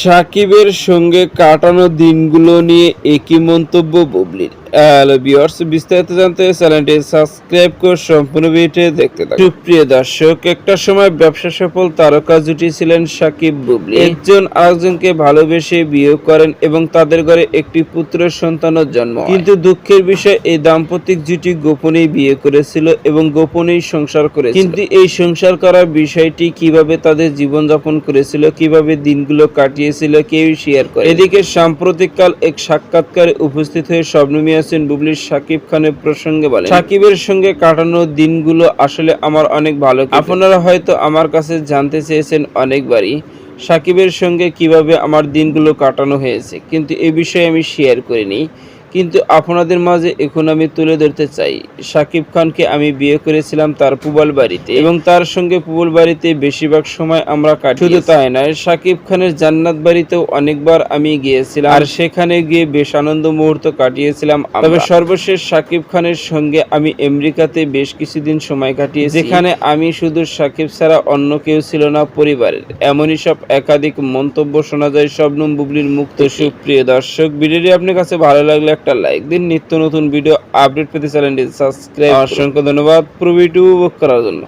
সাকিবের সঙ্গে কাটানো দিনগুলো নিয়ে একই মন্তব্য বুবলির। হ্যালো ভিউয়ার্স, বিস্তারিত জানতে চ্যানেলটি সাবস্ক্রাইব করে সম্পূর্ণ ভিডিও দেখতে থাকুন। সুপ্রিয় দর্শক, একটা সময় ব্যবসা সফল তারকা জুটি ছিলেন সাকিব বুবলি। একজন আরেকজনকে ভালোবেসে বিয়ে করেন এবং তাদের ঘরে একটি পুত্র সন্তানের জন্ম হয়। কিন্তু দুঃখের বিষয়, এই দাম্পতিক জুটি গোপনেই বিয়ে করেছিল এবং গোপনেই সংসার করেছিল। কিন্তু এই সংসার করার বিষয়টি কিভাবে তাদের জীবনযাপন করেছিল, কিভাবে দিনগুলো কাটিয়েছিল, কেউই শেয়ার করে। এদিকে সাম্প্রতিককাল এক সাক্ষাৎকারে উপস্থিত হয়ে শবনম ইয়াসমিন বুবলির সাকিব খানের প্রসঙ্গে বলেন, সাকিবের সঙ্গে কাটানো দিনগুলো আসলে আমার অনেক ভালো। আপনারা হয়তো আমার কাছে জানতে চেয়েছেন অনেকবারই সাকিবের সঙ্গে কিভাবে আমার দিনগুলো কাটানো হয়েছে, কিন্তু এ বিষয়ে আমি শেয়ার করিনি। কিন্তু আপনাদের মাঝে এখন আমি তুলে ধরতে চাই, সাকিব খানকে আমি বিয়ে করেছিলাম তার পুবাল বাড়িতে এবং তার সঙ্গে পুবাল বাড়িতে বেশিরভাগ সময় আমরা কাটি। শুধু তাই নয়, সাকিব খানের জান্নাত বাড়িতেও অনেকবার আমি গিয়েছিলাম আর সেখানে গিয়ে বেশ আনন্দ মুহূর্ত কাটিয়েছিলাম। তবে সর্বশেষ সাকিব খানের সঙ্গে আমি আমেরিকাতে বেশ কিছুদিন সময় কাটিয়েছি, যেখানে আমি শুধু সাকিব ছাড়া অন্য কেউ ছিল না পরিবারের। এমনই সব একাধিক মন্তব্য শোনা যায় শবনম বুবলির মুখ থেকে। সুপ্রিয় দর্শক, ভিডিওটি আপনার কাছে ভালো লাগলে একটা লাইক দিন। নিত্য নতুন ভিডিও আপডেট পেতে চ্যানেলটি সাবস্ক্রাইব। অসংখ্য ধন্যবাদ পুরো ভিডিও উপভোগ করার জন্য।